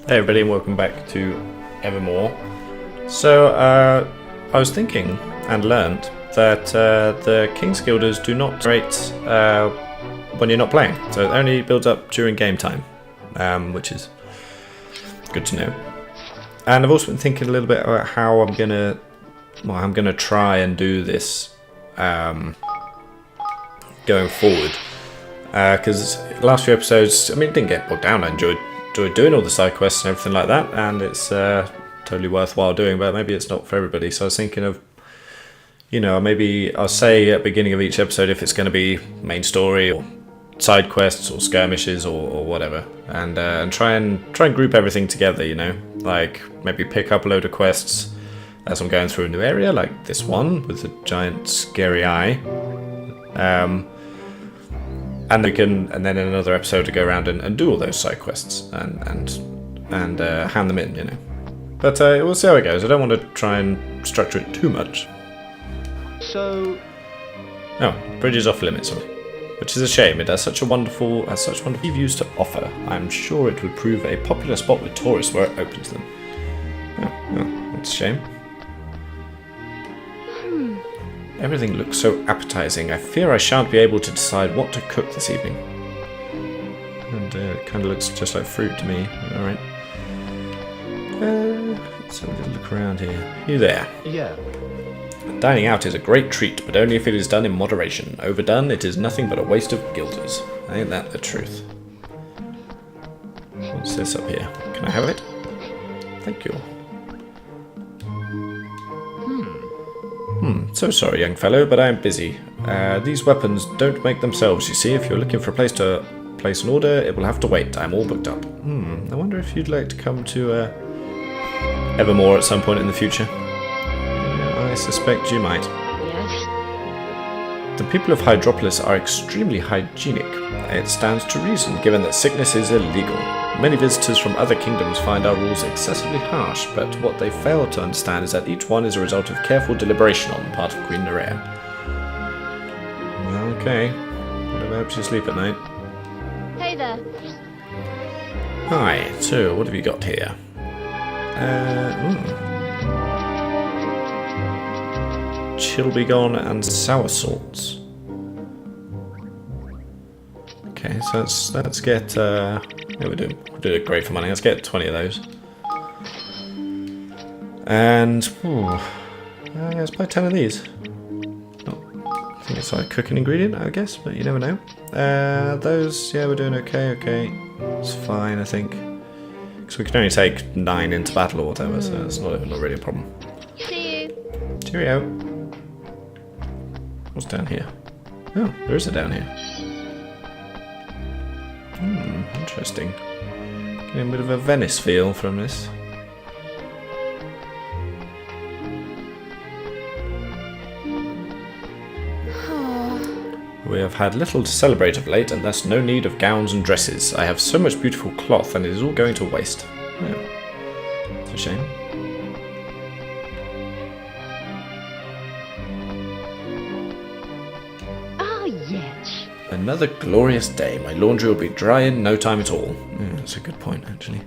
Hey everybody and welcome back to Evermore. So I was thinking and learned that the King's Guilders do not rate when you're not playing, so it only builds up during game time, which is good to know. And I've also been thinking a little bit about how I'm gonna try and do this going forward, because the last few episodes, I mean, it didn't get bogged down. I enjoyed doing all the side quests and everything like that, and it's totally worthwhile doing, but maybe it's not for everybody. So I was thinking of, maybe I'll say at the beginning of each episode if it's going to be main story or side quests or skirmishes or whatever, and try and group everything together. Like maybe pick up a load of quests as I'm going through a new area, like this one with the giant scary eye. And then in another episode to go around and do all those side quests and hand them in, But we'll see how it goes. I don't want to try and structure it too much. So, bridge is off limits, which is a shame. It has such wonderful views to offer. I'm sure it would prove a popular spot with tourists where it opens them. Oh, that's a shame. Everything looks so appetizing. I fear I shan't be able to decide what to cook this evening. And it kind of looks just like fruit to me. Alright. Let's have a little look around here. You there? yeah. Dining out is a great treat, but only if it is done in moderation. Overdone, it is nothing but a waste of guilders. Ain't that the truth? What's this up here? Can I have it? Thank you. So sorry, young fellow, but I am busy. These weapons don't make themselves, you see. If you're looking for a place to place an order, it will have to wait. I'm all booked up. I wonder if you'd like to come to Evermore at some point in the future. I suspect you might. Yes. The people of Hydropolis are extremely hygienic. It stands to reason, given that sickness is illegal. Many visitors from other kingdoms find our rules excessively harsh, but what they fail to understand is that each one is a result of careful deliberation on the part of Queen Nerea. Okay. Whatever helps you sleep at night. Hey there. Hi, so what have you got here? Chilbegone and sour salts. Okay, so let's get we're doing great for money. Let's get 20 of those. And let's buy 10 of these. I think it's like a cooking ingredient, I guess, but you never know. Those, yeah, we're doing okay. It's fine, I think. Because we can only take 9 into battle or whatever, so it's not really a problem. See you. Cheerio. What's down here? Oh, there is a down here. Interesting. Getting a bit of a Venice feel from this. We have had little to celebrate of late, and thus no need of gowns and dresses. I have so much beautiful cloth, and it is all going to waste. Oh, it's a shame. Yes. Another glorious day. My laundry will be dry in no time at all. That's a good point, actually.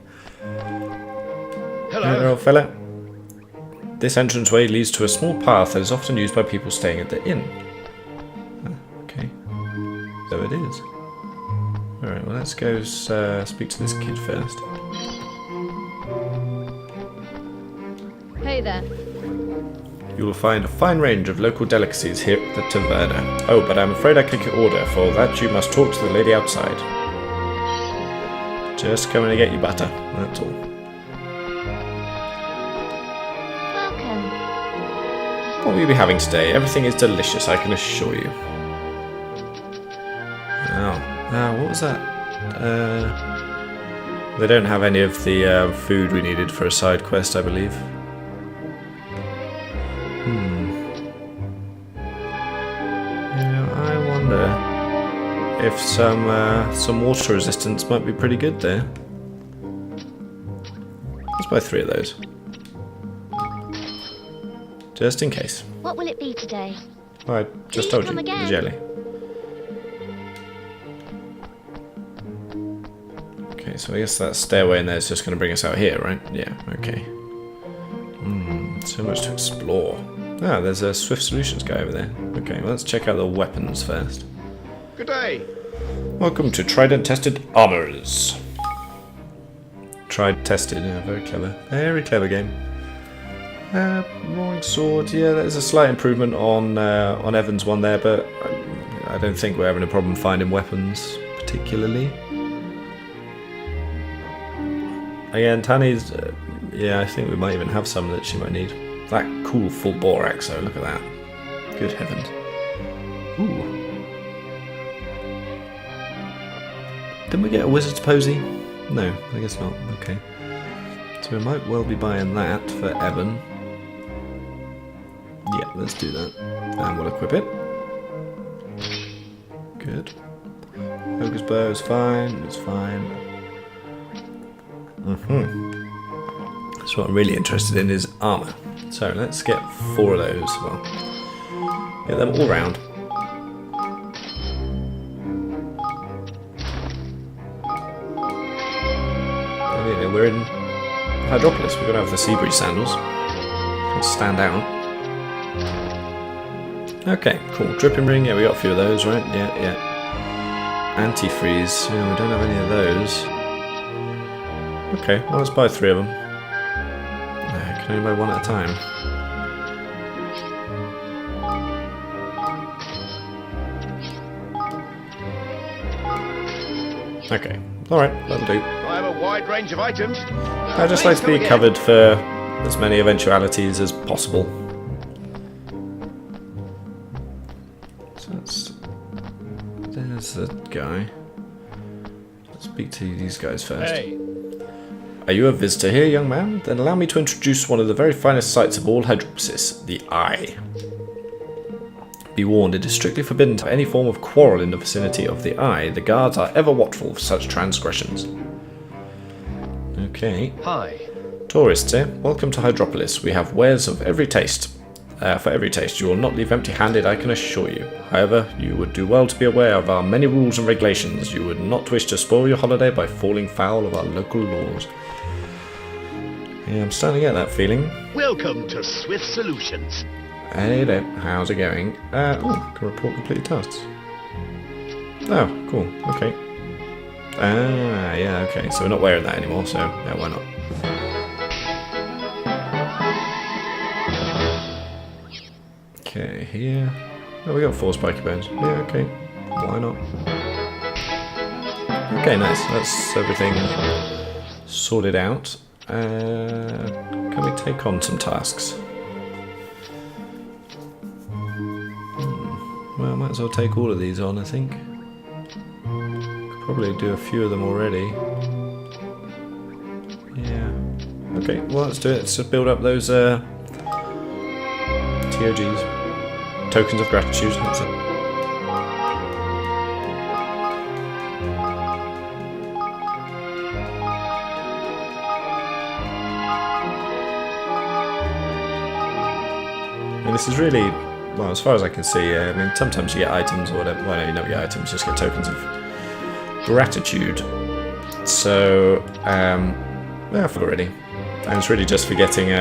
Hello, old fella. This entranceway leads to a small path that is often used by people staying at the inn. Okay. So it is. Alright, well let's go speak to this kid first. Hey there. You will find a fine range of local delicacies here at the taverna. Oh, but I'm afraid I can't get your order. For that you must talk to the lady outside. Just coming to get you butter, that's all. Welcome. What will you be having today? Everything is delicious, I can assure you. Oh, what was that? They don't have any of the food we needed for a side quest, I believe. I wonder if some water resistance might be pretty good there. Let's buy 3 of those. Just in case. What will it be today? Oh, I just Please told you, come the again. jelly. Okay, so I guess that stairway in there is just going to bring us out here, right? Yeah, okay. So much to explore. Ah, there's a Swift Solutions guy over there. Okay, well, let's check out the weapons first. Good day. Welcome to Trident Tested Armorers. Tried tested, yeah, very clever. Very clever game. Roaring Sword, yeah, there's a slight improvement on Evan's one there, but I don't think we're having a problem finding weapons, particularly. Again, Tanny's, yeah, I think we might even have some that she might need. That cool full bore axe, though, look at that. Good heavens. Ooh. Didn't we get a wizard's posy? No, I guess not. Okay. So we might well be buying that for Evan. Yeah, let's do that. And we'll equip it. Good. Focus bow is fine, it's fine. So what I'm really interested in is armour. So let's get 4 of those. Well, get them all round. We're in Hydropolis. We've got to have the sea breeze sandals. Can't stand out. Okay, cool. Dripping ring. Yeah, we got a few of those, right? Yeah. Antifreeze. Yeah, we don't have any of those. Okay, well, let's buy 3 of them. No, I can only buy 1 at a time. Okay, alright, that'll do. I have a wide range of items. I just like to be covered for as many eventualities as possible. So there's the guy. Let's speak to these guys first. Hey. Are you a visitor here, young man? Then allow me to introduce one of the very finest sights of all Hydropolis, the Eye. Be warned, it is strictly forbidden to have any form of quarrel in the vicinity of the Eye. The guards are ever watchful for such transgressions. Okay. Hi. Tourists, welcome to Hydropolis. We have wares of every taste. For every taste, you will not leave empty-handed, I can assure you. However, you would do well to be aware of our many rules and regulations. You would not wish to spoil your holiday by falling foul of our local laws. Yeah, I'm starting to get that feeling. Welcome to Swift Solutions. Hey there, how's it going? Oh, can report completed tasks. Oh, cool, okay. Ah, yeah, okay, so we're not wearing that anymore, so yeah, why not? Okay, here. Oh, we got 4 spiky bones. Yeah, okay, why not? Okay, nice, that's everything sorted out. Can we take on some tasks? Well, I might as well take all of these on, I think. Could probably do a few of them already. Yeah. Okay, well, let's do it. Let's just build up those TOGs. Tokens of gratitude, that's it. And this is really, well, as far as I can see, I mean, sometimes you get items or whatever. Well, no, you don't get items, you just get tokens of gratitude. So, yeah, I've already. And it's really just for getting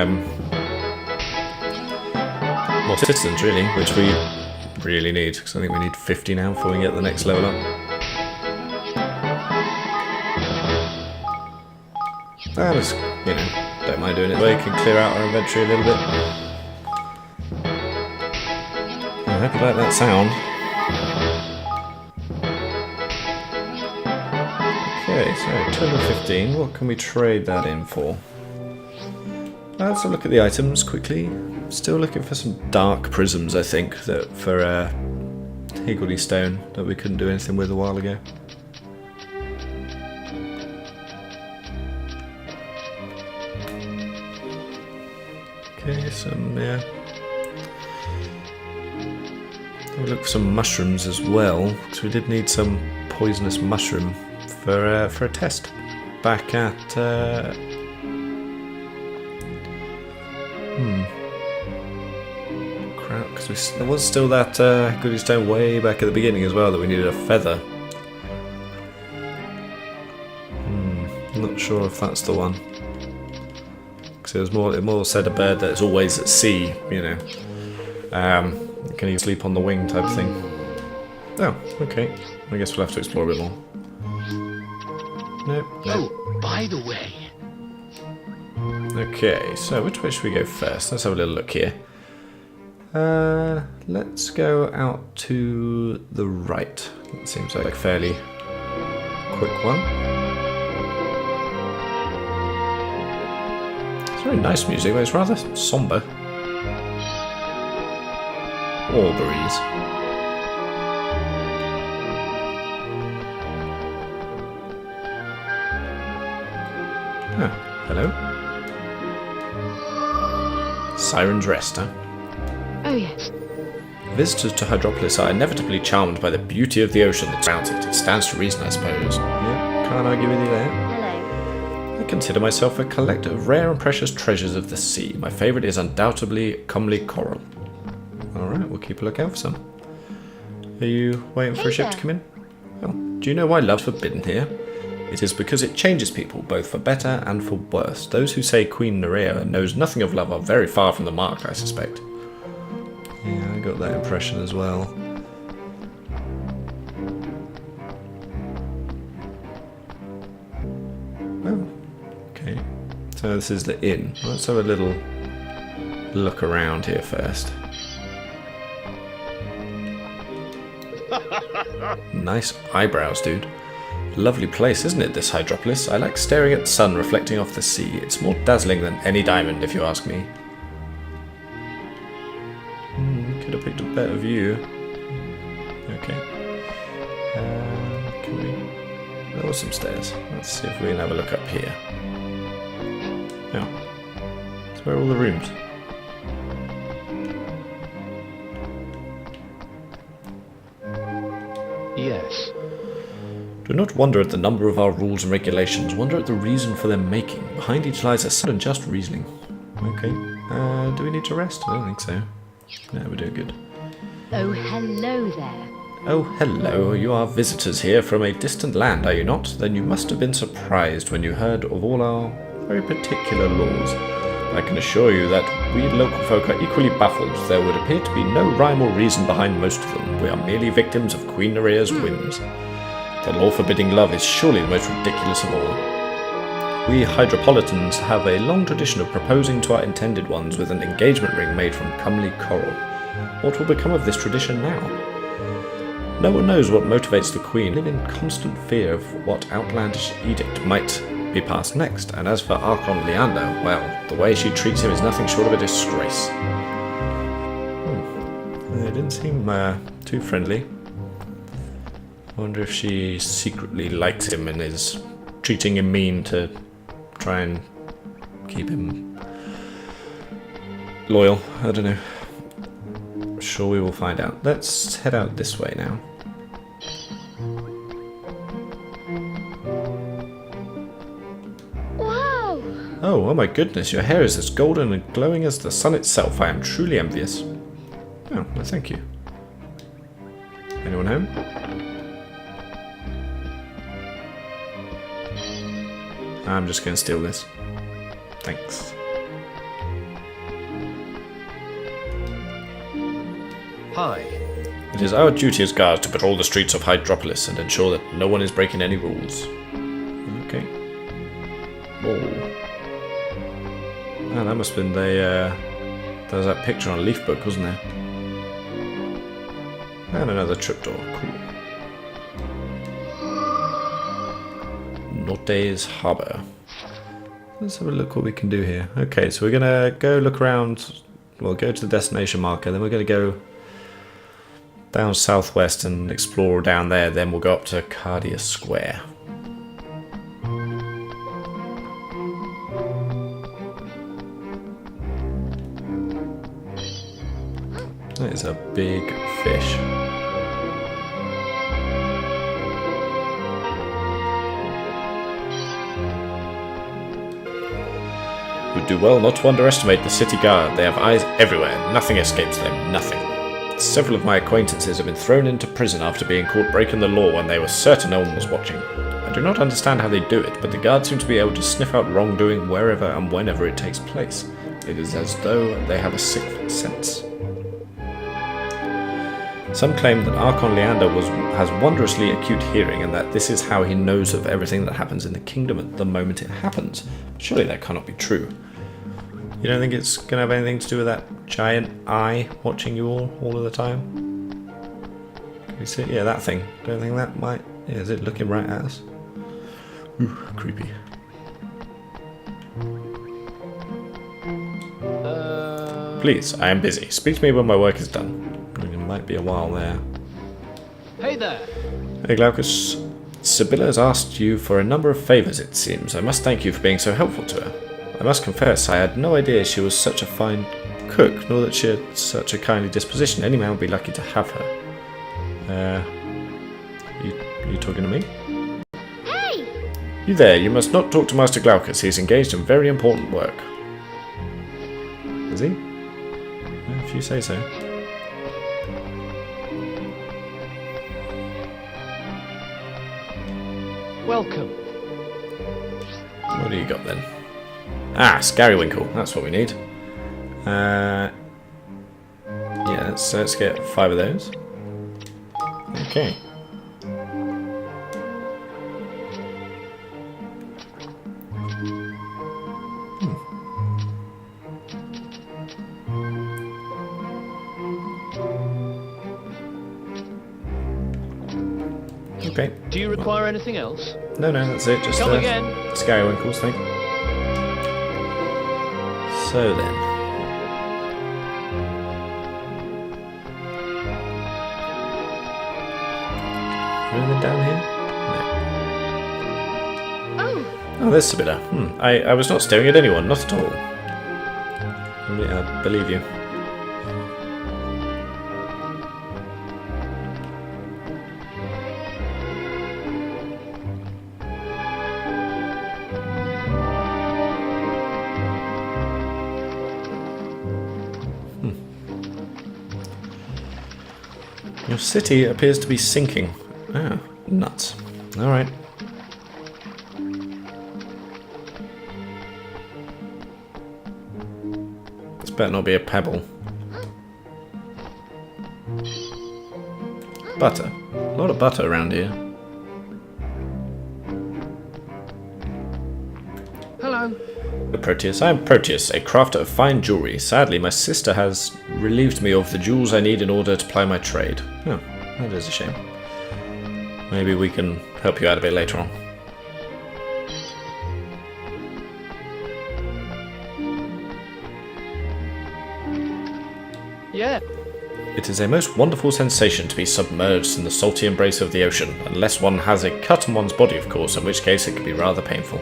more citizens, really, which we really need, because I think we need 50 now before we get the next level up. And it's, you know, don't mind doing it. We can clear out our inventory a little bit. I hope you like that sound. Okay, so 215. What can we trade that in for? Let's have a look at the items quickly. Still looking for some dark prisms, I think, that for Higgledy Stone that we couldn't do anything with a while ago. Okay, some, yeah. We'll look for some mushrooms as well, because we did need some poisonous mushroom for a test back at crap, because there was still that goody stone way back at the beginning as well that we needed a feather. I'm not sure if that's the one. Because it more said a bird that's always at sea, you know. Can you sleep on the wing type thing? Oh, okay. I guess we'll have to explore a bit more. Nope. Oh, by the way. Okay, so which way should we go first? Let's have a little look here. Let's go out to the right. It seems like a fairly quick one. It's very nice music, but it's rather somber. Aubrey's. Ah, hello. Siren's Rest, huh? Oh, yes. Visitors to Hydropolis are inevitably charmed by the beauty of the ocean that surrounds it. It stands to reason, I suppose. Yeah, can't argue with you there. Hello. I consider myself a collector of rare and precious treasures of the sea. My favourite is undoubtedly comely coral. Alright, we'll keep a lookout for some. Are you waiting for a ship to come in? Oh, do you know why love's forbidden here? It is because it changes people, both for better and for worse. Those who say Queen Nerea knows nothing of love are very far from the mark, I suspect. Yeah, I got that impression as well. Oh, okay. So this is the inn. Let's have a little look around here first. Nice eyebrows, dude. Lovely place, isn't it, this Hydropolis? I like staring at the sun reflecting off the sea. It's more dazzling than any diamond, if you ask me. Could have picked a better view. Okay. Can we... There were some stairs. Let's see if we can have a look up here. Yeah. So where are all the rooms? Yes. Do not wonder at the number of our rules and regulations. Wonder at the reason for their making. Behind each lies a sound and just reasoning. Okay. Do we need to rest? I don't think so. No, we're doing good. Oh, hello there. Oh, hello. You are visitors here from a distant land, are you not? Then you must have been surprised when you heard of all our very particular laws. I can assure you that we local folk are equally baffled. There would appear to be no rhyme or reason behind most of them. We are merely victims of Queen Nerea's whims. The law forbidding love is surely the most ridiculous of all. We Hydropolitans have a long tradition of proposing to our intended ones with an engagement ring made from comely coral. What will become of this tradition now? No one knows what motivates the Queen. Live in constant fear of what outlandish edict might be passed next, and as for Archon Leander, well, the way she treats him is nothing short of a disgrace. It didn't seem too friendly. I wonder if she secretly likes him and is treating him mean to try and keep him loyal. I don't know. I'm sure we will find out. Let's head out this way now. Wow! Oh my goodness, your hair is as golden and glowing as the sun itself. I am truly envious. Oh, well, thank you. Anyone home? I'm just going to steal this. Thanks. Hi. It is our duty as guards to patrol the streets of Hydropolis and ensure that no one is breaking any rules. Okay. Whoa. Oh, that must have been the, there was that picture on a leaf book, wasn't there? And another trapdoor. Cool. Norte's Harbour. Let's have a look what we can do here. Okay, so we're going to go look around. We'll go to the destination marker, then we're going to go down southwest and explore down there, then we'll go up to Cardia Square. That is a big fish. Would do well not to underestimate the city guard. They have eyes everywhere. Nothing escapes them. Nothing. Several of my acquaintances have been thrown into prison after being caught breaking the law when they were certain no one was watching. I do not understand how they do it, but the guards seem to be able to sniff out wrongdoing wherever and whenever it takes place. It is as though they have a sixth sense. Some claim that Archon Leander has wondrously acute hearing, and that this is how he knows of everything that happens in the kingdom at the moment it happens. Surely that cannot be true. You don't think it's going to have anything to do with that giant eye watching you all of the time? Can you see it? Yeah, that thing. Don't think that might... Yeah, is it looking right at us? Ooh, creepy. Please, I am busy. Speak to me when my work is done. It might be a while there. Hey there. Hey Glaucus, Sibylla has asked you for a number of favours, it seems. I must thank you for being so helpful to her. I must confess, I had no idea she was such a fine cook, nor that she had such a kindly disposition. Any man would be lucky to have her. You talking to me? Hey! You there, you must not talk to Master Glaucus. He is engaged in very important work. Is he? Yeah, if you say so. Welcome. What do you got then? Ah, Scarrywinkle. That's what we need. Yeah, let's get 5 of those. Okay. Okay. Do you require anything else? No, that's it. Just Come again. Scarrywinkles thing. So then. Anything down here? No. Oh, there's Sibylla. I was not staring at anyone, not at all. I believe you. Your city appears to be sinking. Oh, nuts. Alright. This better not be a pebble. Butter. A lot of butter around here. Hello. Proteus. I am Proteus, a crafter of fine jewellery. Sadly, my sister has relieved me of the jewels I need in order to ply my trade. Oh, that is a shame. Maybe we can help you out a bit later on. Yeah. It is a most wonderful sensation to be submerged in the salty embrace of the ocean, unless one has a cut on one's body, of course, in which case it can be rather painful.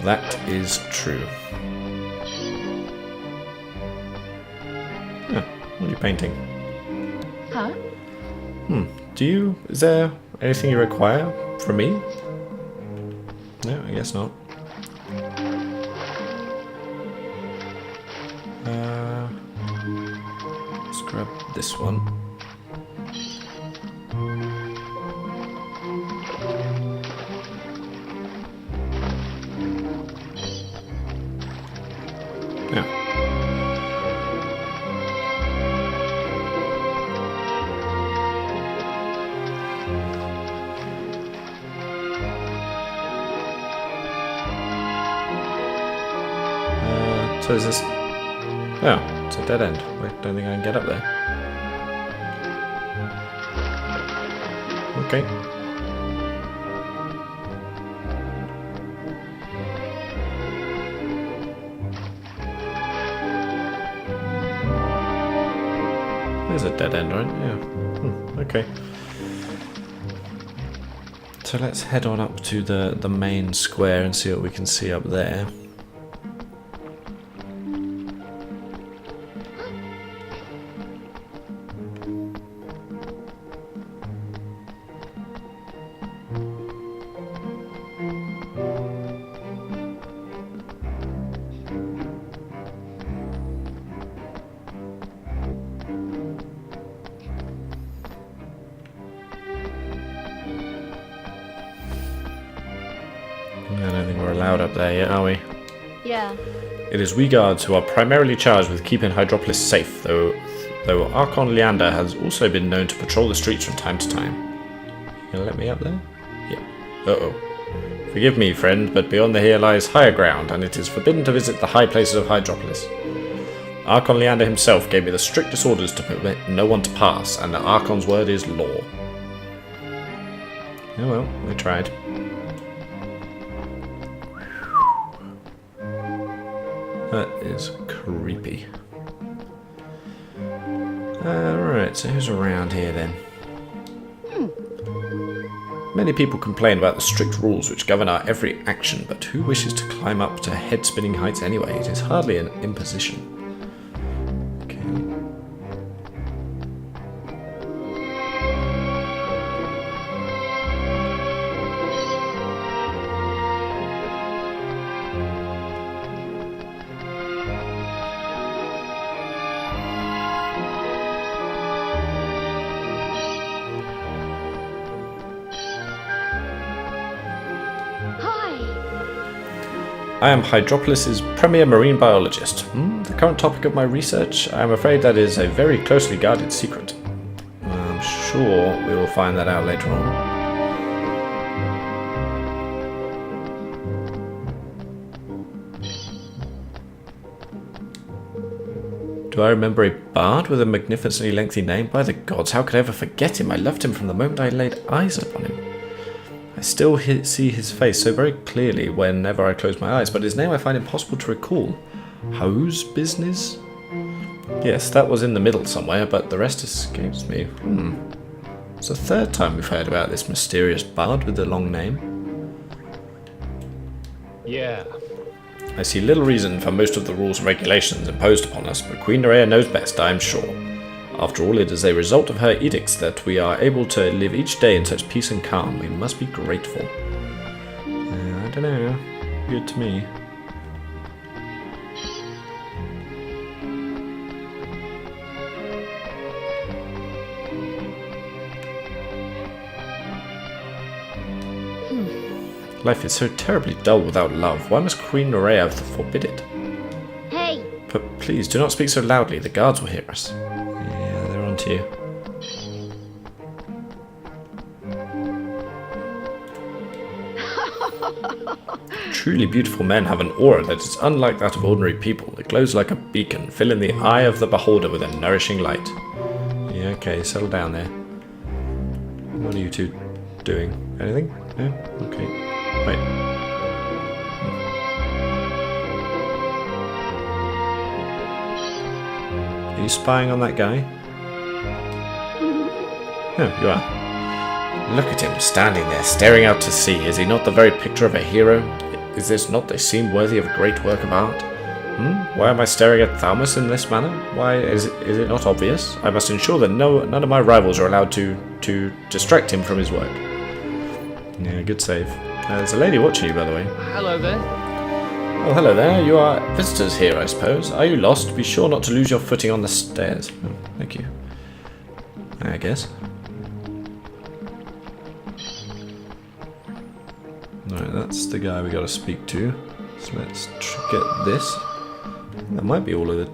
That is true. Oh, what are you painting? Huh? Is there anything you require from me? No, I guess not. Let's grab this one. Yeah. So is this... Oh, it's a dead end. I don't think I can get up there. Okay. There's a dead end, right? Yeah. Okay. So let's head on up to the main square and see what we can see up there. don't think we're allowed up there yet, are we? Yeah. It is we guards who are primarily charged with keeping Hydropolis safe, though Archon Leander has also been known to patrol the streets from time to time. You gonna let me up there? Yeah. Uh-oh. Forgive me, friend, but beyond the here lies higher ground, and it is forbidden to visit the high places of Hydropolis. Archon Leander himself gave me the strictest orders to permit no one to pass, and the Archon's word is law. Oh well, we tried. That is creepy. Alright, so who's around here then? Many people complain about the strict rules which govern our every action, but who wishes to climb up to head-spinning heights anyway? It is hardly an imposition. Okay. I am Hydropolis' premier marine biologist. The current topic of my research? I am afraid that is a very closely guarded secret. I'm sure we will find that out later on. Do I remember a bard with a magnificently lengthy name? By the gods, how could I ever forget him? I loved him from the moment I laid eyes upon him. I still see his face so very clearly whenever I close my eyes, but his name I find impossible to recall. Whose business? Yes, that was in the middle somewhere, but the rest escapes me. It's the third time we've heard about this mysterious bard with the long name. Yeah. I see little reason for most of the rules and regulations imposed upon us, but Queen Nerea knows best, I am sure. After all, it is a result of her edicts that we are able to live each day in such peace and calm. We must be grateful. I don't know. Good to me. Life is so terribly dull without love. Why must Queen Nerea forbid it? Hey! But please, do not speak so loudly. The guards will hear us. To you. Truly beautiful men have an aura that is unlike that of ordinary people. It glows like a beacon, filling the eye of the beholder with a nourishing light. Yeah, okay, settle down there. What are you two doing? Anything? No? Okay. Wait. Are you spying on that guy? Oh, you are. Look at him, standing there, staring out to sea. Is he not the very picture of a hero? Is this not the scene worthy of a great work of art? Why am I staring at Thalmus in this manner? Why is it not obvious? I must ensure that none of my rivals are allowed to distract him from his work. Yeah, good save. There's a lady watching you, by the way. Hello there. Oh, hello there. You are visitors here, I suppose. Are you lost? Be sure not to lose your footing on the stairs. Oh, thank you. I guess. Alright, that's the guy we gotta speak to. So let's get this. That might be all of the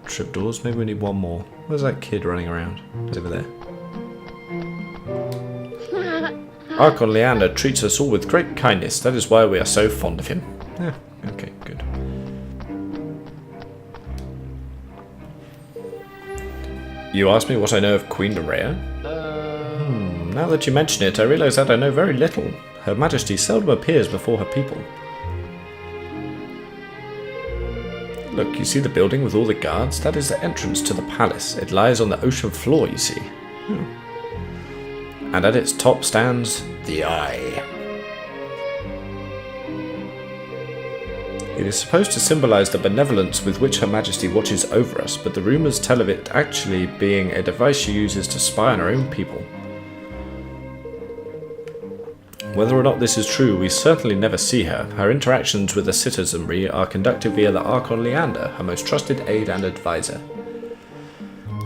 trapdoors. Maybe we need one more. Where's that kid running around? He's over there. Archon Leander treats us all with great kindness. That is why we are so fond of him. Yeah, okay, good. You asked me what I know of Queen Nerea? Now that you mention it, I realise that I know very little. Her Majesty seldom appears before her people. Look, you see the building with all the guards? That is the entrance to the palace. It lies on the ocean floor, you see. And at its top stands the Eye. It is supposed to symbolise the benevolence with which Her Majesty watches over us, but the rumours tell of it actually being a device she uses to spy on her own people. Whether or not this is true, we certainly never see her. Her interactions with the citizenry are conducted via the Archon Leander, her most trusted aide and advisor.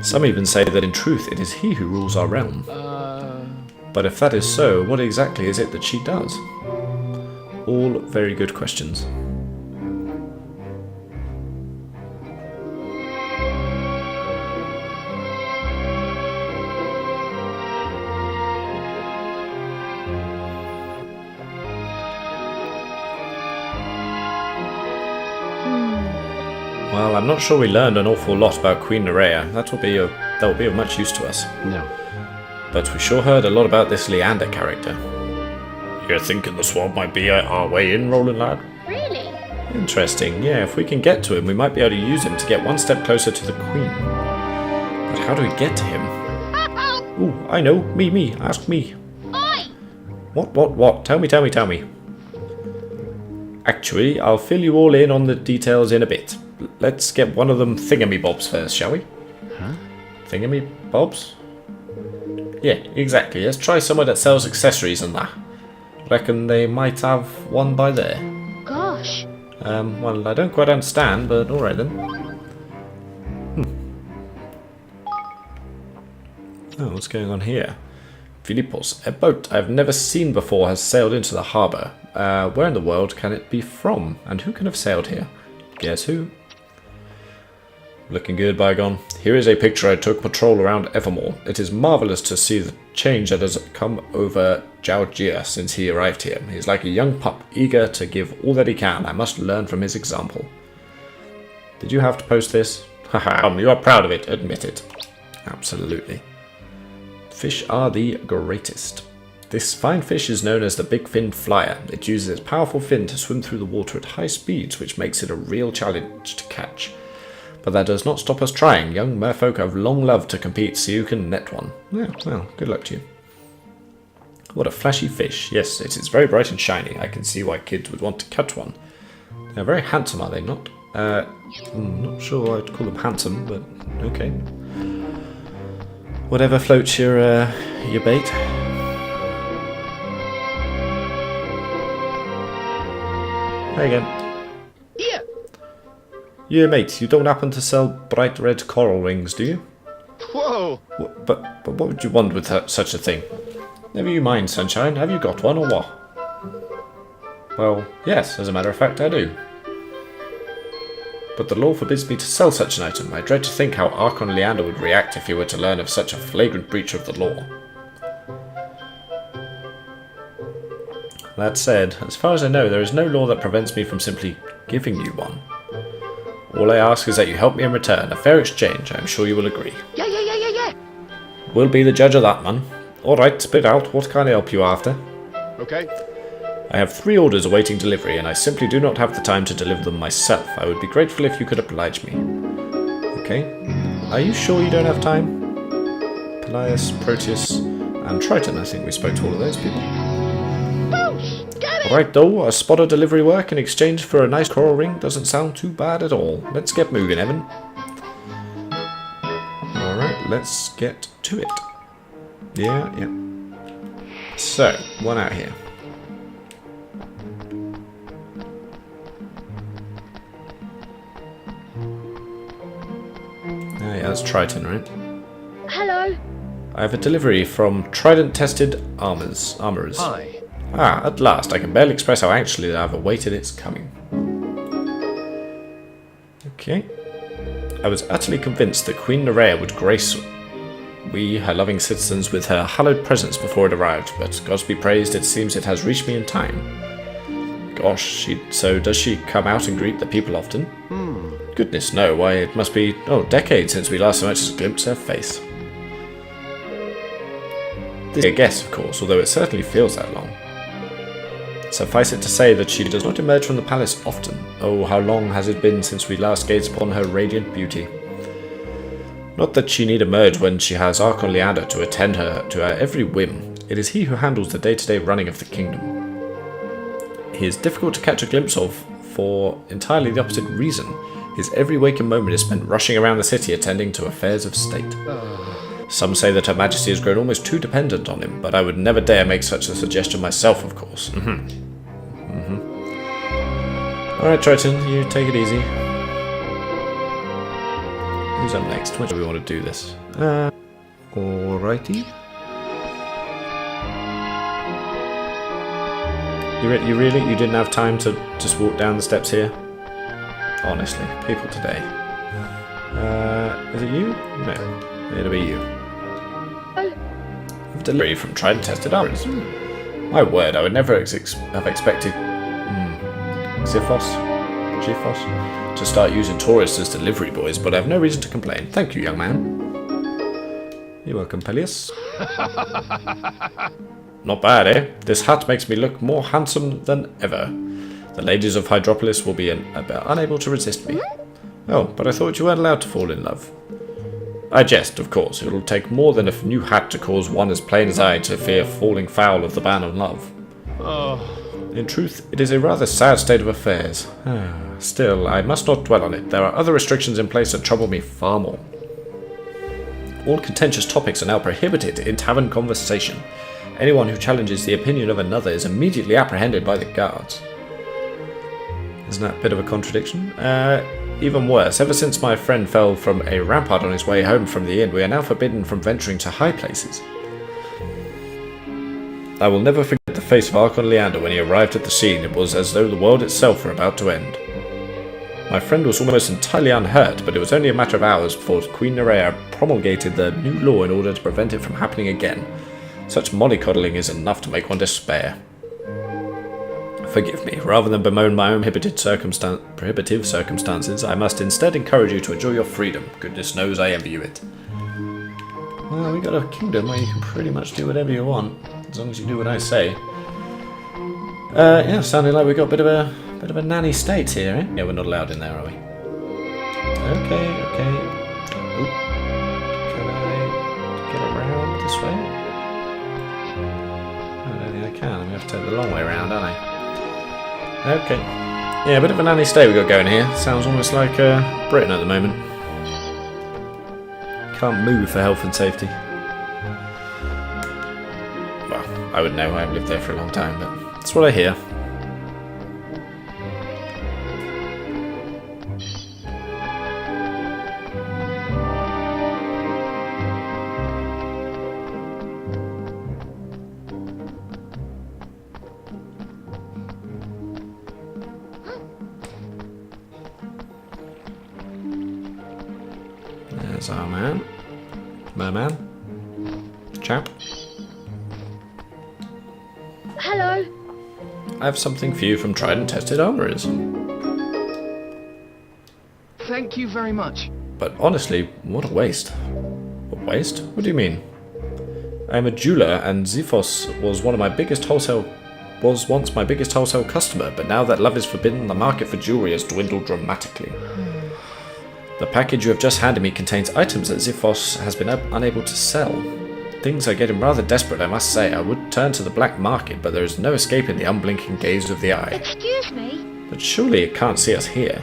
Some even say that in truth it is he who rules our realm. But if that is so, what exactly is it that she does? All very good questions. Well, I'm not sure we learned an awful lot about Queen Nerea. That will be of much use to us. No. But we sure heard a lot about this Leander character. You're thinking the swamp might be our way in, Roland lad? Really? Interesting. Yeah, if we can get to him, we might be able to use him to get one step closer to the Queen. But how do we get to him? Ooh, I know. Me. Ask me. Oi! What? Tell me. Actually, I'll fill you all in on the details in a bit. Let's get one of them thingamybobs first, shall we? Huh? Thingamybobs? Yeah, exactly. Let's try somewhere that sells accessories and that. Reckon they might have one by there. Gosh. Well, I don't quite understand, but alright then. Oh, what's going on here? Philippos, a boat I've never seen before has sailed into the harbour. Where in the world can it be from? And who can have sailed here? Guess who? Looking good, Bygone. Here is a picture I took patrol around Evermore. It is marvellous to see the change that has come over Zhao Jia since he arrived here. He is like a young pup, eager to give all that he can. I must learn from his example. Did you have to post this? Haha, you are proud of it, admit it. Absolutely. Fish are the greatest. This fine fish is known as the big fin flyer. It uses its powerful fin to swim through the water at high speeds, which makes it a real challenge to catch. But that does not stop us trying. Young merfolk have long loved to compete, so you can net one. Yeah, well, good luck to you. What a flashy fish. Yes, it is very bright and shiny. I can see why kids would want to catch one. They're very handsome, are they not? I'm not sure I'd call them handsome, but okay. Whatever floats your bait. Hi again. Here! Yeah, mate, you don't happen to sell bright red coral rings, do you? Whoa! But what would you want with such a thing? Never you mind, Sunshine. Have you got one or what? Well, yes, as a matter of fact, I do. But the law forbids me to sell such an item. I dread to think how Archon Leander would react if he were to learn of such a flagrant breach of the law. That said, as far as I know, there is no law that prevents me from simply giving you one. All I ask is that you help me in return. A fair exchange, I am sure you will agree. Yeah. We'll be the judge of that, man. Alright, spit out. What can I help you after? Okay. I have 3 orders awaiting delivery, and I simply do not have the time to deliver them myself. I would be grateful if you could oblige me. Okay. Are you sure you don't have time? Pelias, Proteus, and Triton. I think we spoke to all of those people. Alright though, a spot of delivery work in exchange for a nice coral ring doesn't sound too bad at all. Let's get moving, Evan. Alright, let's get to it. Yeah. So, one out here. Ah, yeah, that's Triton, right? Hello. I have a delivery from Trident-tested armorers. Hi. Ah, at last. I can barely express how anxiously I've awaited its coming. Okay. I was utterly convinced that Queen Nerea would grace we, her loving citizens, with her hallowed presence before it arrived, but God be praised, it seems it has reached me in time. Gosh, so does she come out and greet the people often? Goodness, no. Why, it must be, decades since we last so much as glimpsed her face. This is a guess, of course, although it certainly feels that long. Suffice it to say that she does not emerge from the palace often. Oh, how long has it been since we last gazed upon her radiant beauty. Not that she need emerge when she has Archon Leander to attend her to her every whim. It is he who handles the day-to-day running of the kingdom. He is difficult to catch a glimpse of for entirely the opposite reason. His every waking moment is spent rushing around the city attending to affairs of state. Some say that Her Majesty has grown almost too dependent on him, but I would never dare make such a suggestion myself, of course. Alright, Triton, you take it easy. Who's up next? When do we want to do this? Alrighty. You didn't have time to just walk down the steps here? Honestly, people today. Is it you? No, it'll be you. Delivery from tried and tested armors. My word, I would never have expected Xiphos to start using tourists as delivery boys, but I have no reason to complain. Thank you, young man. You're welcome, Peleus. Not bad, eh? This hat makes me look more handsome than ever. The ladies of Hydropolis will be unable to resist me. Oh, but I thought you weren't allowed to fall in love. I jest, of course. It'll take more than a new hat to cause one as plain as I to fear falling foul of the ban on love. In truth, it is a rather sad state of affairs. Still, I must not dwell on it. There are other restrictions in place that trouble me far more. All contentious topics are now prohibited in tavern conversation. Anyone who challenges the opinion of another is immediately apprehended by the guards. Isn't that a bit of a contradiction? Even worse, ever since my friend fell from a rampart on his way home from the inn, we are now forbidden from venturing to high places. I will never forget the face of Archon Leander when he arrived at the scene. It was as though the world itself were about to end. My friend was almost entirely unhurt, but it was only a matter of hours before Queen Nerea promulgated the new law in order to prevent it from happening again. Such mollycoddling is enough to make one despair. Forgive me, rather than bemoan my own prohibitive circumstances, I must instead encourage you to enjoy your freedom. Goodness knows I envy you it. Well, we got a kingdom where you can pretty much do whatever you want, as long as you do what I say. Yeah, sounding like we got a bit of a nanny state here, eh? Yeah, we're not allowed in there, are we? Okay. Oop. Can I get around this way? I don't think I can. I'm going to have to take the long way around, aren't I? Okay. Yeah, a bit of a nanny state we got going here. Sounds almost like Britain at the moment. Can't move for health and safety. Well, I would know. I haven't lived there for a long time, but that's what I hear. There's our man. Merman. Chap. Hello. I have something for you from tried and tested armourers. Thank you very much. But honestly, what a waste. What waste? What do you mean? I am a jeweller, and Xiphos was once my biggest wholesale customer, but now that love is forbidden, the market for jewellery has dwindled dramatically. The package you have just handed me contains items that Xiphos has been unable to sell. Things are getting rather desperate, I must say. I would turn to the black market, but there is no escaping the unblinking gaze of the eye. Excuse me? But surely it can't see us here.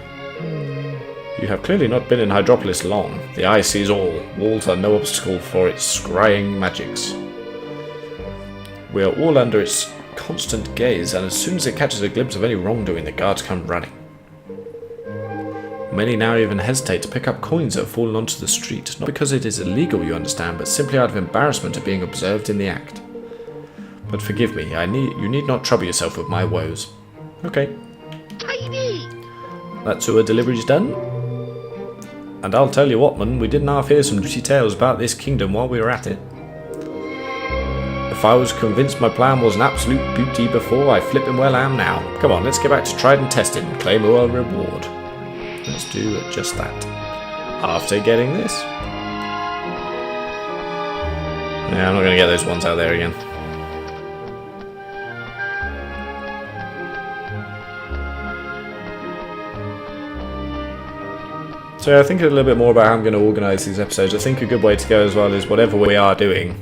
You have clearly not been in Hydropolis long. The eye sees all. Walls are no obstacle for its scrying magics. We are all under its constant gaze, and as soon as it catches a glimpse of any wrongdoing, the guards come running. Many now even hesitate to pick up coins that have fallen onto the street, not because it is illegal, you understand, but simply out of embarrassment of being observed in the act. But forgive me, you need not trouble yourself with my woes. Okay. Tiny! That's who a delivery's done. And I'll tell you what, man, we didn't half hear some juicy tales about this kingdom while we were at it. If I was convinced my plan was an absolute beauty before, I flippin' well am now. Come on, let's get back to tried and tested and claim our reward. Let's do just that. After getting this. Yeah, I'm not going to get those ones out there again. So I think a little bit more about how I'm going to organise these episodes. I think a good way to go as well is whatever we are doing.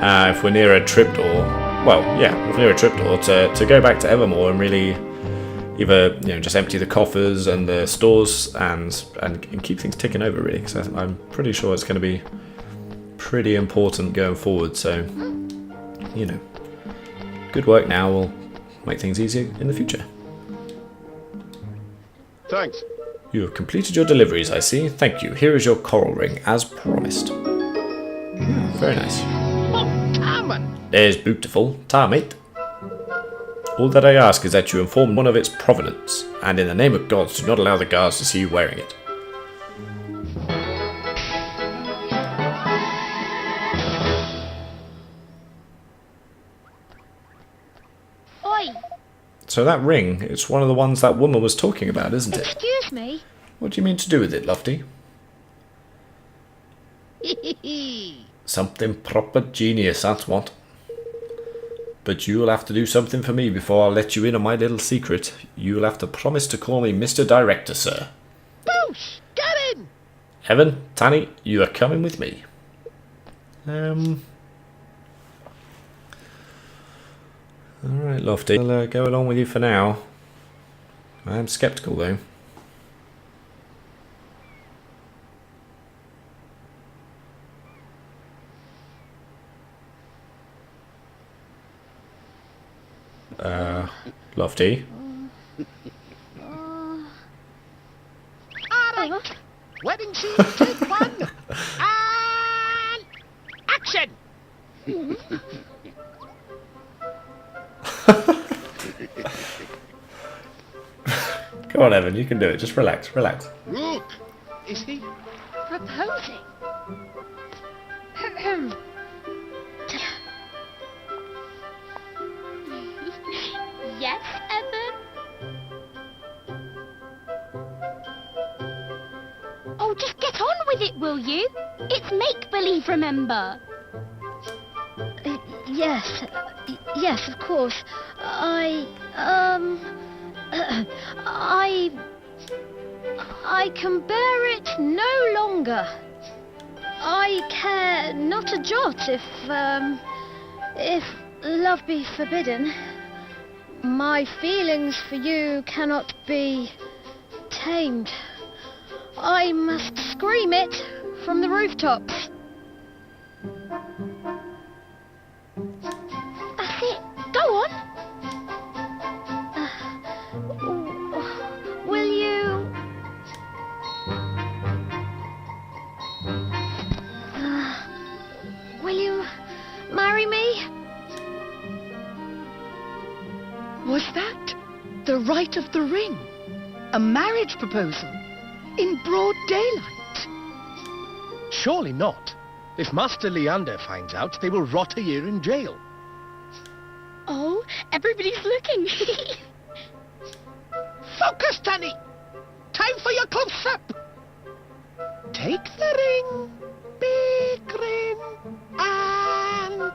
If we're near a triptych, if we're near a triptych, to go back to Evermore and really either just empty the coffers and the stores and keep things ticking over really, because I'm pretty sure it's going to be pretty important going forward. So good work now will make things easier in the future. Thanks. You have completed your deliveries, I see. Thank you. Here is your coral ring, as promised. Very nice. Oh, Carmen! There's beautiful. Ta, mate. All that I ask is that you inform one of its provenance, and in the name of gods, do not allow the guards to see you wearing it. Oi! So that ring, it's one of the ones that woman was talking about, isn't it? Excuse me? What do you mean to do with it, Lofty? Something proper genius, that's what. But you'll have to do something for me before I'll let you in on my little secret. You'll have to promise to call me Mr. Director, sir. Boosh! Get in! Evan, Tanny, you are coming with me. Alright, Lofty. I'll go along with you for now. I am sceptical, though. Lofty. Alright. Wedding scene, take one. And action! Come on, Evan, you can do it. Just relax, relax. Look! Is he? Proposing. Yes, Evan? Oh, just get on with it, will you? It's make-believe, remember? Yes. Yes, of course. I can bear it no longer. I care not a jot if love be forbidden. My feelings for you cannot be tamed. I must scream it from the rooftops. That's it. Go on. Will you... will you marry me? Was that the rite of the ring? A marriage proposal? In broad daylight? Surely not. If Master Leander finds out, they will rot a year in jail. Oh, everybody's looking. Focus, Danny! Time for your close-up! Take the ring, big ring, and...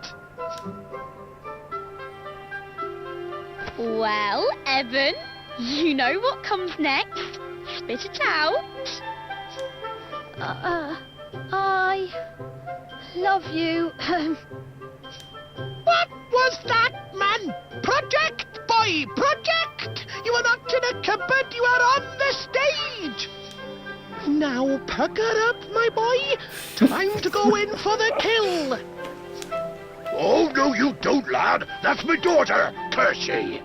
Well, Evan, you know what comes next. Spit it out. I love you. What was that, man? Project, boy, project! You are not in a cupboard, you are on the stage! Now pucker up, my boy. Time to go in for the kill. Oh, no, you don't, lad. That's my daughter. Curse ye.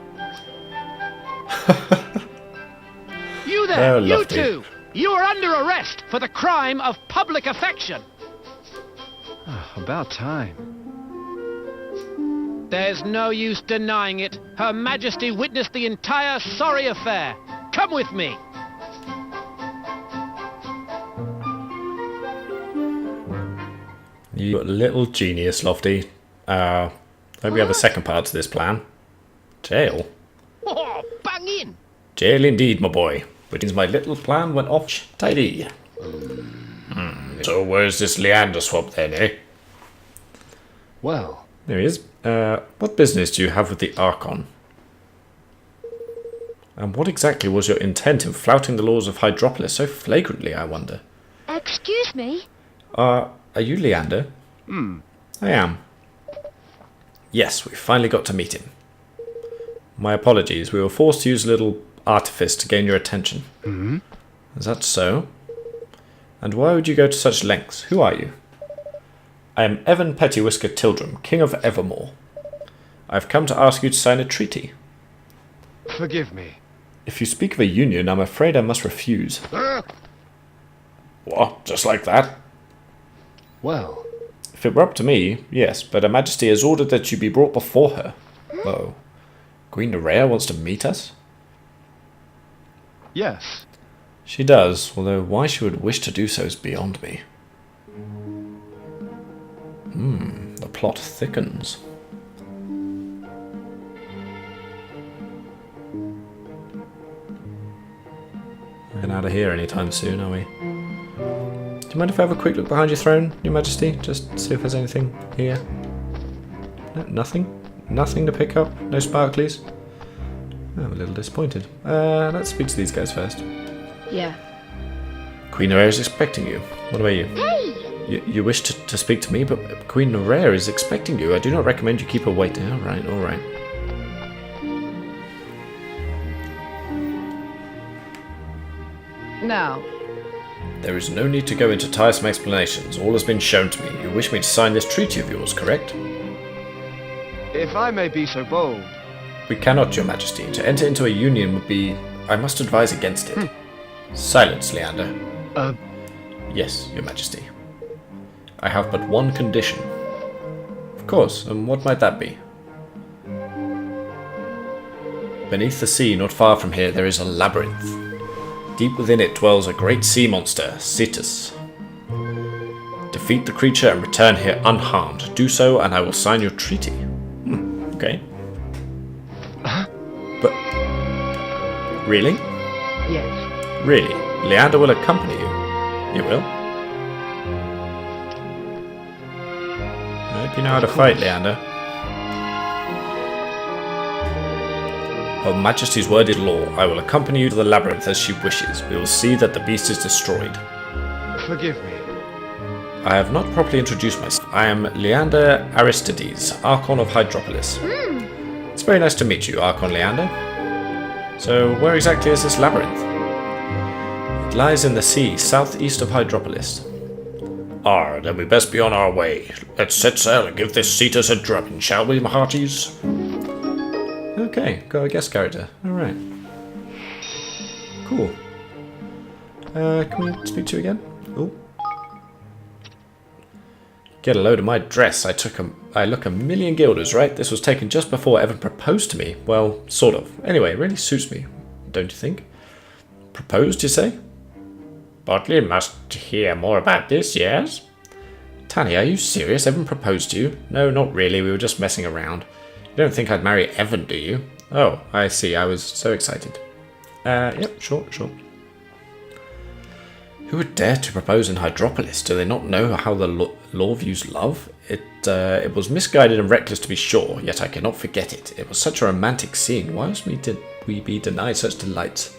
You there, Oh, you Lofty. two! You are under arrest for the crime of public affection. About time. There's no use denying it. Her Majesty witnessed the entire sorry affair. Come with me. You little genius, Lofty. Hope we have a second part to this plan. Jail? Oh, bang in! Jail indeed, my boy. Which means my little plan went off tidy. So where's this Leander swap then, eh? Well, There he is. What business do you have with the Archon? And what exactly was your intent in flouting the laws of Hydropolis so flagrantly, I wonder? Excuse me? Are you Leander? I am. Yes, we finally got to meet him. My apologies, we were forced to use a little artifice to gain your attention. Is that so? And why would you go to such lengths? Who are you? I am Evan Pettywhisker Tildrum, King of Evermore. I've come to ask you to sign a treaty. forgive me. If you speak of a union, I'm afraid I must refuse. What? Just like that? Well, If it were up to me, yes, but Her Majesty has ordered that you be brought before her. Oh. Queen Nerea wants to meet us? Yes. She does, although why she would wish to do so is beyond me. The plot thickens. We're out of here anytime soon, are we? Do you mind if I have a quick look behind your throne, Your Majesty? Just see if there's anything here. No, nothing? Nothing to pick up? No sparklies? I'm a little disappointed. Let's speak to these guys first. Yeah. Queen Nerea is expecting you. What about you? Hey! You wish to speak to me, but Queen Nerea is expecting you. I do not recommend you keep her waiting. Alright, alright. Now, There is no need to go into tiresome explanations. All has been shown to me. You wish me to sign this treaty of yours, correct? If I may be so bold. We cannot, Your Majesty. To enter into a union would be... I must advise against it. Silence, Leander. Yes, Your Majesty. I have but one condition. Of course, and what might that be? Beneath the sea, not far from here, there is a labyrinth. Deep within it dwells a great sea monster, Cetus. Defeat the creature and return here unharmed. Do so, and I will sign your treaty. Okay. But... Really? yes. Really? Leander will accompany you? You will? I hope you know how to fight, Leander. Her Majesty's word is law. I will accompany you to the labyrinth as she wishes. We will see that the beast is destroyed. Forgive me. I have not properly introduced myself. I am Leander Aristides, Archon of Hydropolis. It's very nice to meet you, Archon Leander. So, where exactly is this labyrinth? It lies in the sea, southeast of Hydropolis. Then we best be on our way. Let's set sail and give this Cetus a drubbing, shall we, my hearties? Okay, got a guest character. Alright. Cool. Can we speak to you again? Oh. Get a load of my dress. I look a million guilders, right? This was taken just before Evan proposed to me. Well, sort of. Anyway, it really suits me, don't you think? Proposed, you say? Bartley must hear more about this, yes? Tanny, are you serious? Evan proposed to you? No, not really. We were just messing around. You don't think I'd marry Evan, do you? Oh, I see. I was so excited. Yep, sure. Who would dare to propose in Hydropolis? Do they not know how the law views love? It was misguided and reckless to be sure, yet I cannot forget it. It was such a romantic scene. Why else did we be denied such delights?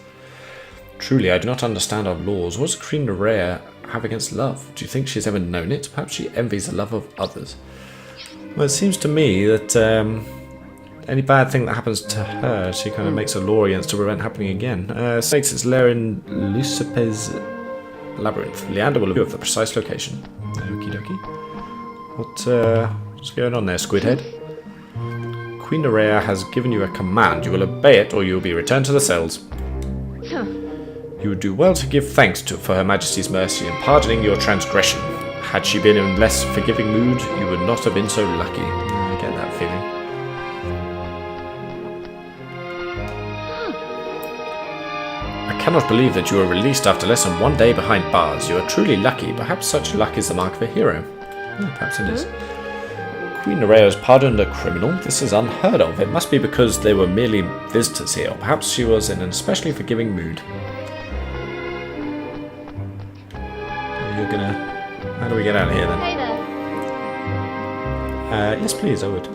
Truly, I do not understand our laws. What does Queen Nerea have against love? Do you think she's ever known it? Perhaps she envies the love of others. Well, it seems to me that any bad thing that happens to her, she kind of makes a law against to prevent happening again. States its lair in Lucipes Labyrinth. Leander will review of the precise location. Okie dokie. What's going on there, Squidhead? Queen Nerea has given you a command. You will obey it, or you will be returned to the cells. You would do well to give thanks for Her Majesty's mercy in pardoning your transgression. Had she been in less forgiving mood, you would not have been so lucky. I get that feeling. I cannot believe that you were released after less than 1 day behind bars. You are truly lucky. Perhaps such luck is the mark of a hero. Perhaps it is. Queen Nerea has pardoned a criminal. This is unheard of. It must be because they were merely visitors here. Or perhaps she was in an especially forgiving mood. You're gonna... How do we get out of here then? Hey there. Yes please, I would.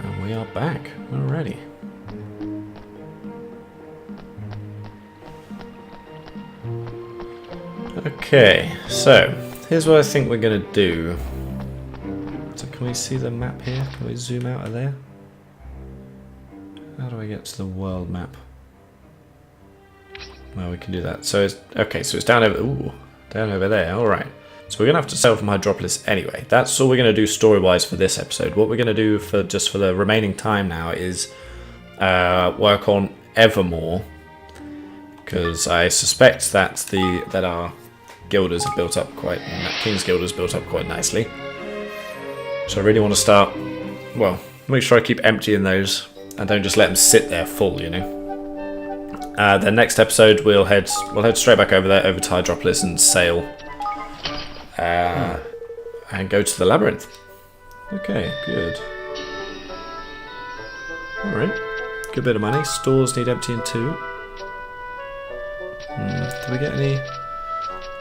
And we are back. Alrighty. Okay, so here's what I think we're gonna do. So can we see the map here? Can we zoom out of there? How do I get to the world map? Well, we can do that. So it's okay. So it's down over. Ooh, down over there. All right. So we're gonna have to sail from Hydropolis anyway. That's all we're gonna do story-wise for this episode. What we're gonna do for the remaining time now is work on Evermore because I suspect that our guilders have built up quite, King's Guild has built up quite nicely. So I really want to start, well, make sure I keep emptying those and don't just let them sit there full, you know. The next episode we'll head straight back over there, over to Hydropolis and sail, and go to the labyrinth. Okay, good. All right, good bit of money. Stores need emptying too. Did we get any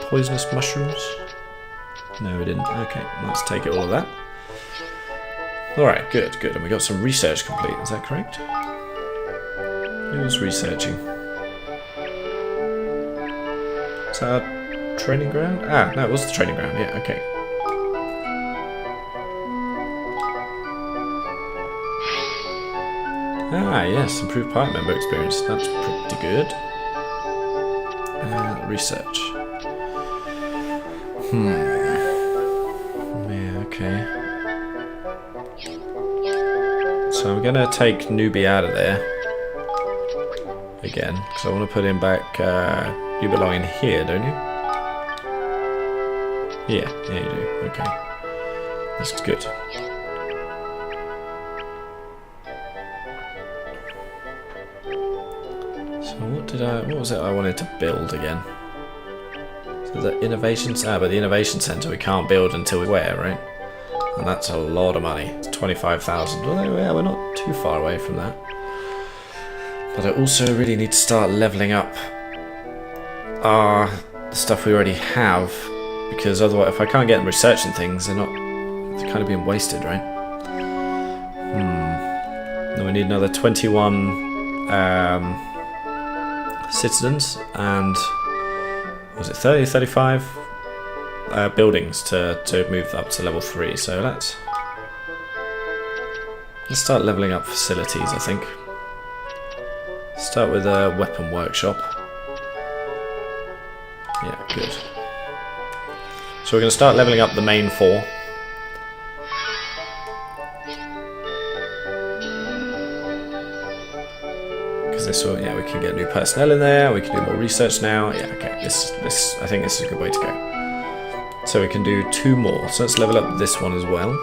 poisonous mushrooms? No, we didn't. Okay, let's take it all of that. Alright, good, good. And we got some research complete, is that correct? Who was researching? Is that our training ground? Ah, no, it was the training ground, yeah, okay. Ah, yes, improved party member experience. That's pretty good. Research. Yeah, okay. So I'm going to take newbie out of there again, because I want to put him back. You belong in here, don't you? Yeah, yeah you do. Okay. That's good. So what was it I wanted to build again? So the innovations, but the innovation center we can't build until we where, right? And that's a lot of money. It's 25,000. Well, yeah, we're not too far away from that. But I also really need to start leveling up the stuff we already have, because otherwise, if I can't get them researching things, they're kind of being wasted, right? Then we need another 21 citizens and was it 30, 35? Buildings to move up to level 3, so let's start leveling up facilities, I think. Start with a weapon workshop. Yeah, good. So we're going to start leveling up the main 4. Because this will, yeah, we can get new personnel in there, we can do more research now. Yeah, okay, this I think this is a good way to go. So we can do 2 more. So let's level up this one as well.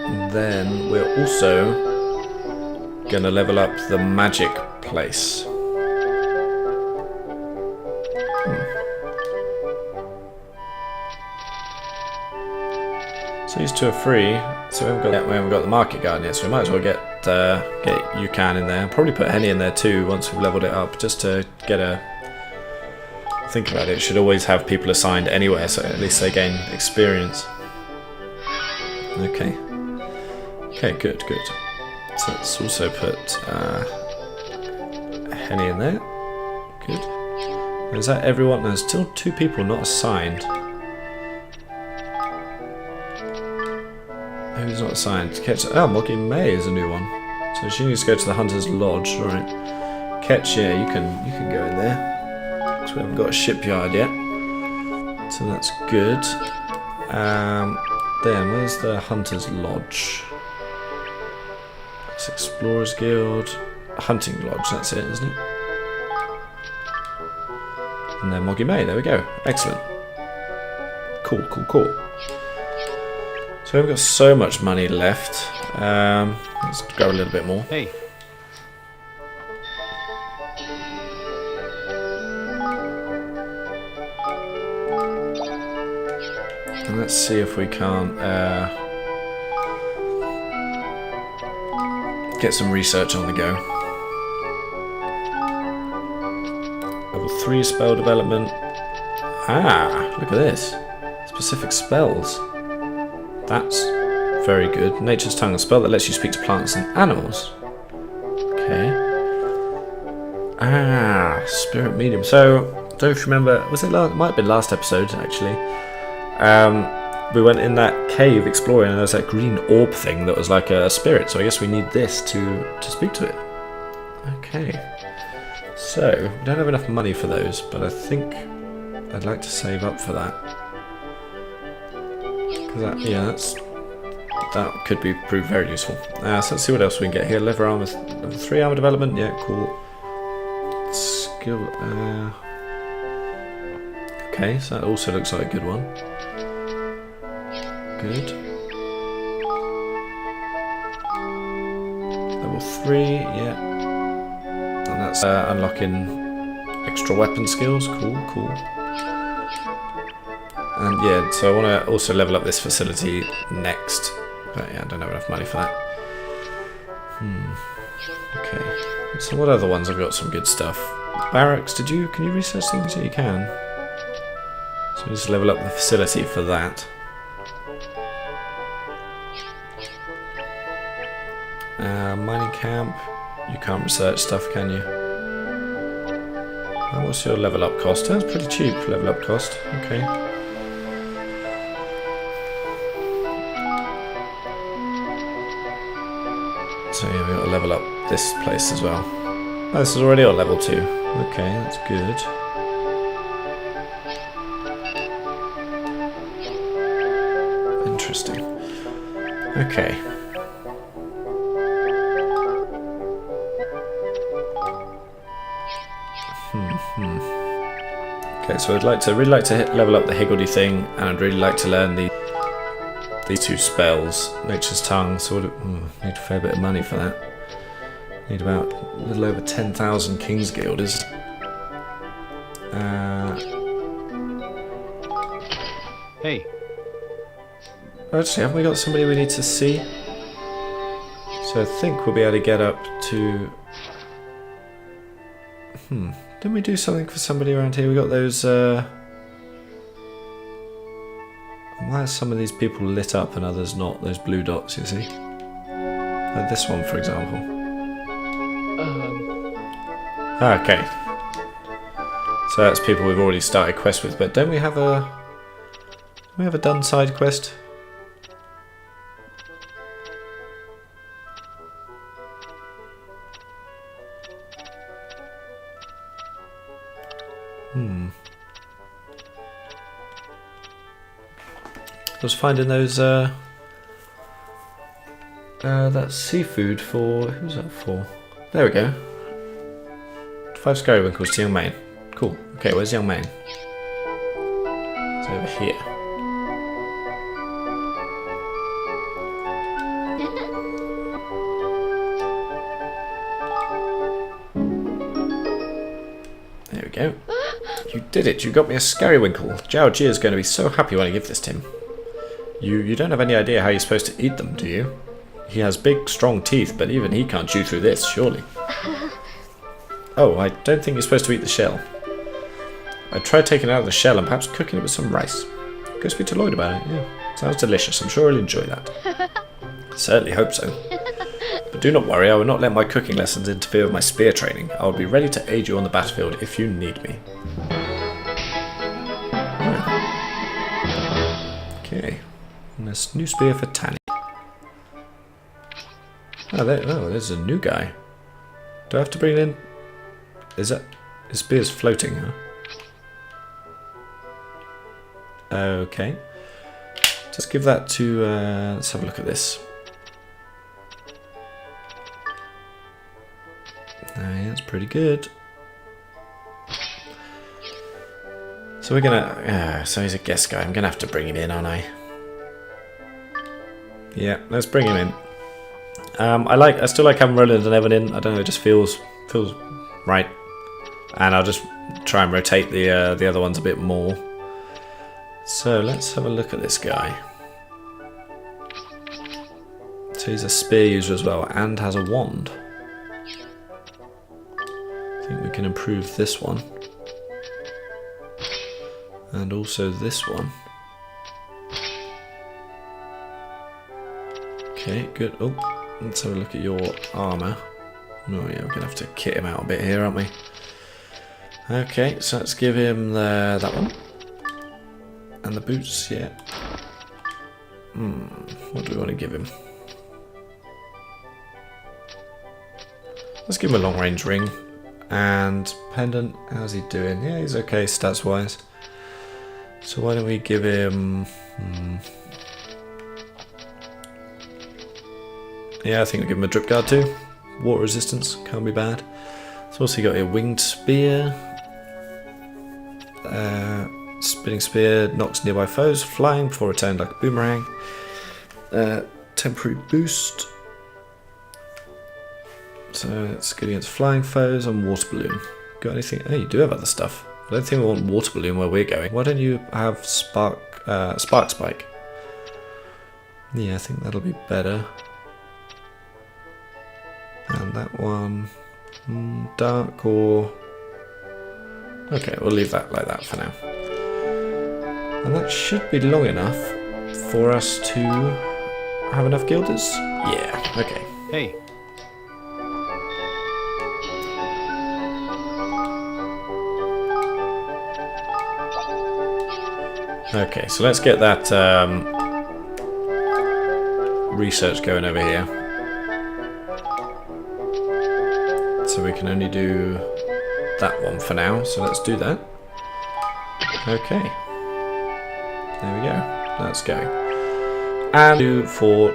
And then we're also going to level up the magic place. So these 2 are free. So we haven't got the market garden yet, so we might as well get Yukon in there. Probably put Henny in there too once we've leveled it up, just to get a think about it. It should always have people assigned anywhere, so at least they gain experience. Okay. Okay, good, good. So let's also put Henny in there. Good. Is that everyone? There's still 2 people not assigned. Who's not assigned? Ketch. Oh, Moggy May is a new one. So she needs to go to the Hunter's Lodge. Alright. Ketch, yeah, you can go in there. So we haven't got a shipyard yet. So that's good. Then where's the Hunter's Lodge? It's Explorers Guild. Hunting Lodge, that's it, isn't it? And then Moggy May, there we go. Excellent. Cool, cool, cool. So we've got so much money left. Let's grab a little bit more. Hey. And let's see if we can't get some research on the go. Level 3 spell development. Ah, look at this. Specific spells. That's very good. Nature's Tongue, a spell that lets you speak to plants and animals. Okay. Ah, Spirit Medium. So, don't know if you remember, was it last, it might have been last episode actually. We went in that cave exploring and there's that green orb thing that was like a spirit, so I guess we need this to speak to it. Okay. So, we don't have enough money for those, but I think I'd like to save up for that. Cause that, yeah, that's that could prove very useful. So let's see what else we can get here. Leather armor, level 3 armor development. Yeah, cool. Skill. Okay, so that also looks like a good one. Good. Level 3, yeah. And that's unlocking extra weapon skills. Cool, cool. And yeah, so I want to also level up this facility next. But yeah, I don't have enough money for that. Okay. So what other ones have got some good stuff? Barracks, can you research things? Yeah, you can. So just level up the facility for that. Mining camp. You can't research stuff, can you? What's your level up cost? That's pretty cheap, level up cost. Okay. So yeah, we've got to level up this place as well. Oh, this is already on level 2. Okay, that's good. Interesting. Okay. Okay, so I'd really like to level up the higgledy thing, and I'd really like to learn these 2 spells, Nature's Tongue. So need a fair bit of money for that. Need about a little over 10,000 King's Guilders. Hey. Actually, haven't we got somebody we need to see? So I think we'll be able to get up to... Didn't we do something for somebody around here? We got those... Why are some of these people lit up and others not? Those blue dots, you see? Like this one, for example. Okay. So that's people we've already started quest with, but don't we have a... Do we have a done side quest? I was finding those, that seafood for, who's that for? There we go. 5 Skywinkles to Young Main. Cool. Okay, where's Young Main? It's over here. There we go. You did it, you got me a Scarywinkle. Zhao Ji is going to be so happy when I give this to him. You don't have any idea how you're supposed to eat them, do you? He has big, strong teeth, but even he can't chew through this, surely. Oh, I don't think you're supposed to eat the shell. I tried taking it out of the shell and perhaps cooking it with some rice. Go speak to Lloyd about it, yeah. Sounds delicious, I'm sure he'll enjoy that. Certainly hope so. But do not worry, I will not let my cooking lessons interfere with my spear training. I will be ready to aid you on the battlefield if you need me. Okay. And this new spear for Tanny. Oh, there's a new guy. Do I have to bring it in? His spear's floating, huh? Okay. Just give that to, let's have a look at this. Yeah, that's pretty good. So we're gonna, so he's a guest guy. I'm gonna have to bring him in, aren't I? Yeah, let's bring him in. I still like having Roland and Evan in. I don't know, it just feels right. And I'll just try and rotate the other ones a bit more. So let's have a look at this guy. So he's a spear user as well, and has a wand. I think we can improve this one. And also this one. Okay, good. Oh, let's have a look at your armour. Oh yeah, we're going to have to kit him out a bit here, aren't we? Okay, so let's give him that one. And the boots, yeah. What do we want to give him? Let's give him a long range ring. And pendant, how's he doing? Yeah, he's okay stats wise. So why don't we give him... Yeah, I think I'll give him a drip guard too. Water resistance, can't be bad. It's also got a winged spear. Spinning spear knocks nearby foes flying before returned like a boomerang. Temporary boost. So it's good against flying foes and water balloon. Got anything? Oh, you do have other stuff. I don't think we want water balloon where we're going. Why don't you have spark spike? Yeah, I think that'll be better. And that one, dark or... Okay, we'll leave that like that for now. And that should be long enough for us to have enough guilders. Yeah, okay. Hey. Okay, so let's get that research going over here. So we can only do that one for now, so let's do that. Okay. There we go. That's going. And do for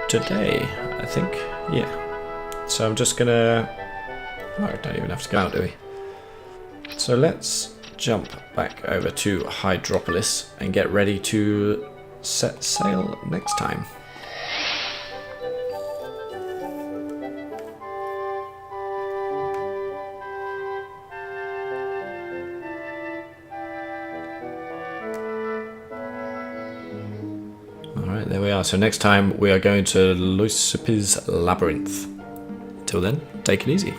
today, I think. Yeah. So I'm just gonna... Oh, we don't even have to go out, do we? So let's jump back over to Hydropolis and get ready to set sail next time. Alright, there we are. So next time we are going to Lucifer's Labyrinth. Till then, take it easy.